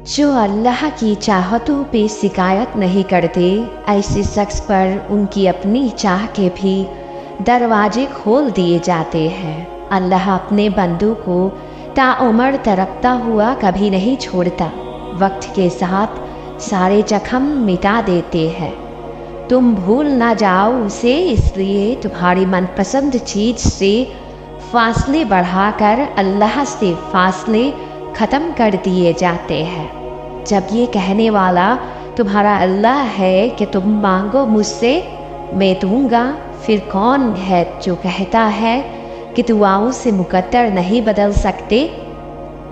जो अल्लाह की चाहतों पे शिकायत नहीं करते, ऐसे शख्स पर उनकी अपनी चाह के भी दरवाजे खोल दिए जाते हैं। अल्लाह अपने बंदों को ताउमर तरपता हुआ कभी नहीं छोड़ता, वक्त के साथ सारे जख्म मिटा देते हैं। तुम भूल ना जाओ उसे, इसलिए तुम्हारी मनपसंद चीज़ से फासले बढ़ाकर अल्लाह से फासले ख़त्म कर दिए जाते हैं। जब ये कहने वाला तुम्हारा अल्लाह है कि तुम मांगो मुझसे, मैं दूंगा, फिर कौन है जो कहता है कि दुआओं से मुकद्दर नहीं बदल सकते?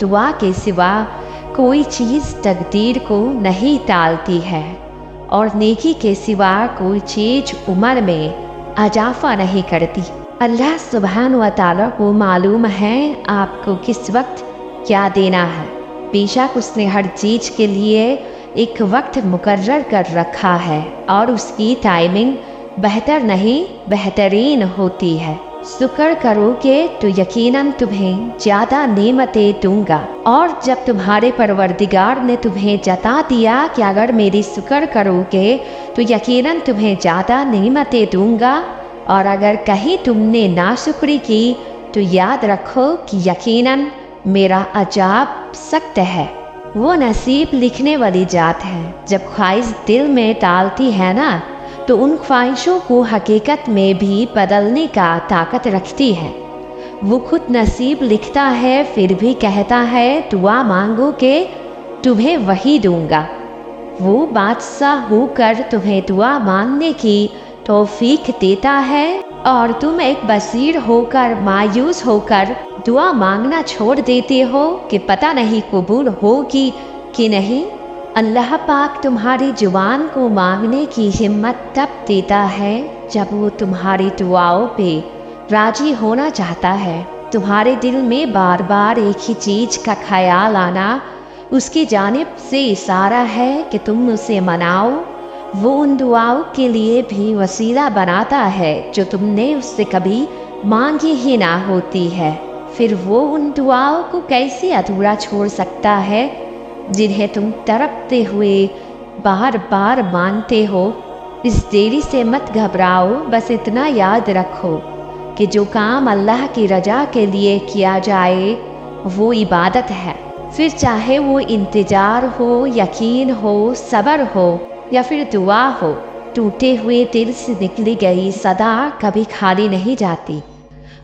दुआ के सिवा कोई चीज़ तकदीर को नहीं टालती है, और नेकी के सिवा कोई चीज़ उम्र में अजाफा नहीं करती। अल्लाह सुब्हान व तआला को मालूम है आपको किस वक्त क्या देना है। बेशक उसने हर चीज़ के लिए एक वक्त मुकर्रर कर रखा है, और उसकी टाइमिंग बेहतर नहीं बेहतरीन होती है। शुक्र करोगे तो यकीनन तुम्हें ज़्यादा नेमतें दूंगा। और जब तुम्हारे परवरदिगार ने तुम्हें जता दिया कि अगर मेरी शुक्र करोगे तो यकीनन तुम्हें ज़्यादा नेमतें दूंगा, और अगर कहीं तुमने नाशुक्री की तो याद रखो कि यकीनन मेरा अजाब सख्त है। वो नसीब लिखने वाली जात है। जब ख्वाहिश दिल में डालती है ना, तो उन ख्वाहिशों को हकीकत में भी बदलने का ताकत रखती है। वो खुद नसीब लिखता है, फिर भी कहता है दुआ मांगो कि तुम्हें वही दूंगा। वो बादशाह होकर तुम्हें दुआ मांगने की तौफीक देता है, और तुम एक बसीर होकर मायूस होकर दुआ मांगना छोड़ देते हो कि पता नहीं कबूल होगी कि नहीं। अल्लाह पाक तुम्हारी जुबान को मांगने की हिम्मत तब देता है जब वो तुम्हारी दुआओं पे राजी होना चाहता है। तुम्हारे दिल में बार बार एक ही चीज़ का ख्याल आना उसकी जानिब से इशारा है कि तुम उसे मनाओ। वो उन दुआओं के लिए भी वसीला बनाता है जो तुमने उससे कभी मांगी ही ना होती है। फिर वो उन दुआओं को कैसे अधूरा छोड़ सकता है जिन्हें तुम तड़पते हुए बार बार मांगते हो। इस देरी से मत घबराओ, बस इतना याद रखो कि जो काम अल्लाह की रजा के लिए किया जाए वो इबादत है। फिर चाहे वो इंतज़ार हो, यकीन हो, सब्र हो या फिर दुआ हो, टूटे हुए दिल से निकली गई सदा कभी खाली नहीं जाती,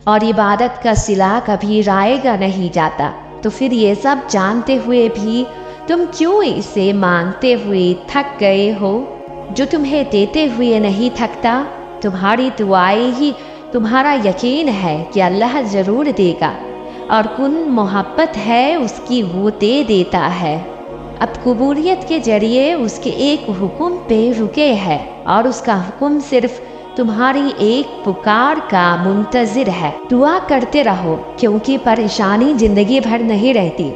और इबादत का सिला कभी रायगा नहीं जाता। तो फिर ये सब जानते हुए भी तुम क्यों इसे मांगते हुए थक गए हो? जो तुम्हें देते हुए नहीं थकता, तुम्हारी दुआएं ही तुम्हारा यकीन है कि अल्लाह ज़रूर देगा, और कुन मोहब्बत है उसकी वो दे देता है। अब कबूलियत के जरिए उसके एक हुक्म पे रुके हैं, और उसका हुक्म सिर्फ तुम्हारी एक पुकार का मुंतज़िर है। दुआ करते रहो, क्योंकि परेशानी ज़िंदगी भर नहीं रहती।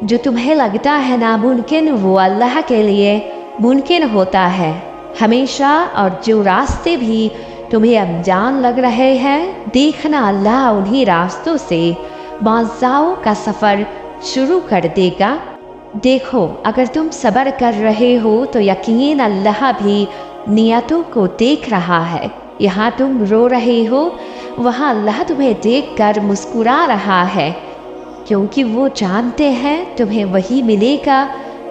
जो तुम्हें लगता है नामुमकिन वो अल्लाह के लिए मुमकिन होता है हमेशा, और जो रास्ते भी तुम्हें अनजान लग रहे हैं, देखना अल्लाह उन्हीं रास्तों से मौज़ाओं का सफ़र शुरू कर देगा। देखो, अगर तुम सब्र कर रहे हो तो यकीन अल्लाह भी नियतों को देख रहा है। यहाँ तुम रो रहे हो, वहाँ अल्लाह तुम्हें देखकर मुस्कुरा रहा है, क्योंकि वो जानते हैं तुम्हें वही मिलेगा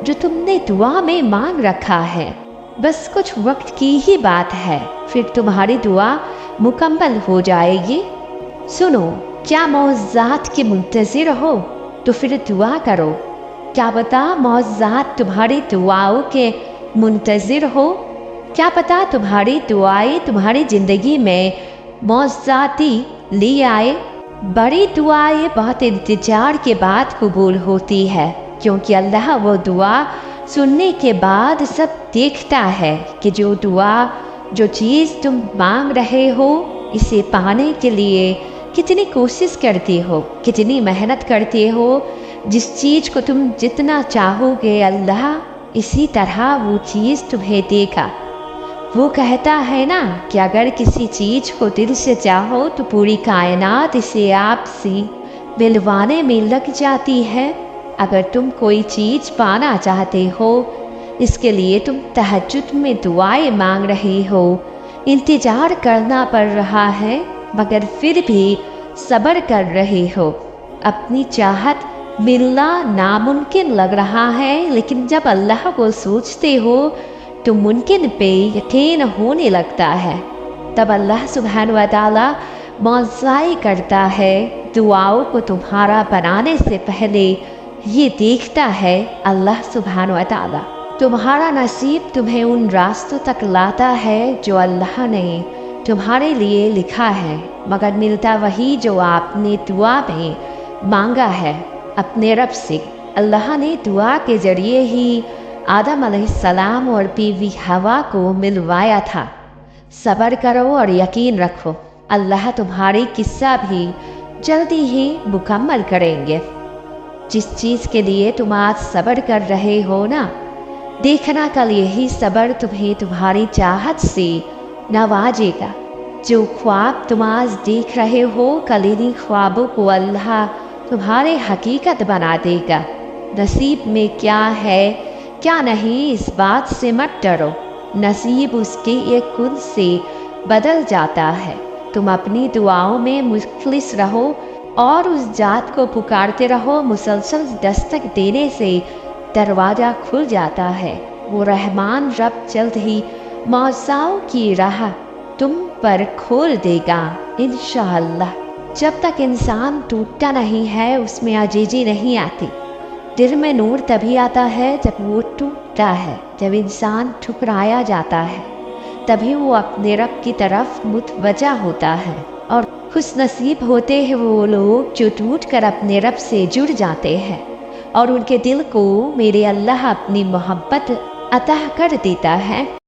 जो तुमने दुआ में मांग रखा है। बस कुछ वक्त की ही बात है, फिर तुम्हारी दुआ मुकम्मल हो जाएगी। सुनो, क्या मौज़ात के मुंतज़िर हो तो फिर दुआ करो। क्या पता मौज़ात तुम्हारी दुआओं के मुंतज़िर हो? क्या पता तुम्हारी दुआएं तुम्हारी ज़िंदगी में मौज़ाती ले आए। बड़ी दुआएं बहुत इंतजार के बाद कबूल होती है, क्योंकि अल्लाह वो दुआ सुनने के बाद सब देखता है कि जो चीज़ तुम मांग रहे हो, इसे पाने के लिए कितनी कोशिश करते हो, कितनी मेहनत करते हो। जिस चीज़ को तुम जितना चाहोगे, अल्लाह इसी तरह वो चीज़ तुम्हें देगा। वो कहता है ना कि अगर किसी चीज़ को दिल से चाहो तो पूरी कायनात इसे आपसे मिलवाने में लग जाती है। اگر تم کوئی چیز پانا چاہتے ہو، اس کے لیے تم تہجد میں دعائیں مانگ رہے ہو، انتظار کرنا پڑ رہا ہے، مگر پھر بھی صبر کر رہے ہو۔ اپنی چاہت ملنا ناممکن لگ رہا ہے، لیکن جب اللہ کو سوچتے ہو تو ممکن پہ یقین ہونے لگتا ہے۔ تب اللہ سبحانہ و تعالیٰ معاوضہ کرتا ہے، دعاؤں کو تمہارا بنانے سے پہلے یہ دیکھتا ہے اللہ سبحانہ و تعالیٰ۔ تمہارا نصیب تمہیں ان راستوں تک لاتا ہے جو اللہ نے تمہارے لیے لکھا ہے، مگر ملتا وہی جو آپ نے دعا میں مانگا ہے اپنے رب سے۔ اللہ نے دعا کے ذریعے ہی آدم علیہ السلام اور بیوی حوا کو ملوایا تھا۔ صبر کرو اور یقین رکھو، اللہ تمہاری قصہ بھی جلدی ہی مکمل کریں گے۔ جس چیز کے لیے تم آج صبر کر رہے ہو نا، دیکھنا کل یہی صبر تمہیں تمہاری چاہت سے نوازے گا۔ جو خواب تم آج دیکھ رہے ہو، کل انہی خوابوں کو اللہ تمہارے حقیقت بنا دے گا۔ نصیب میں کیا ہے کیا نہیں، اس بات سے مت ڈرو، نصیب اس کے ایک کن سے بدل جاتا ہے۔ تم اپنی دعاؤں میں مخلص رہو اور اس ذات کو پکارتے رہو، مسلسل دستک دینے سے دروازہ کھل جاتا ہے۔ وہ رحمان رب جلد ہی معجزوں کی راہ تم پر کھول دے گا انشاءاللہ۔ جب تک انسان ٹوٹتا نہیں ہے، اس میں عاجزی نہیں آتی۔ دل میں نور تبھی آتا ہے جب وہ ٹوٹتا ہے۔ جب انسان ٹھکرایا جاتا ہے، تبھی وہ اپنے رب کی طرف متوجہ ہوتا ہے، اور خوش نصیب ہوتے ہیں وہ لوگ جو ٹوٹ کر اپنے رب سے جڑ جاتے ہیں اور ان کے دل کو میرے اللہ اپنی محبت عطا کر دیتا ہے۔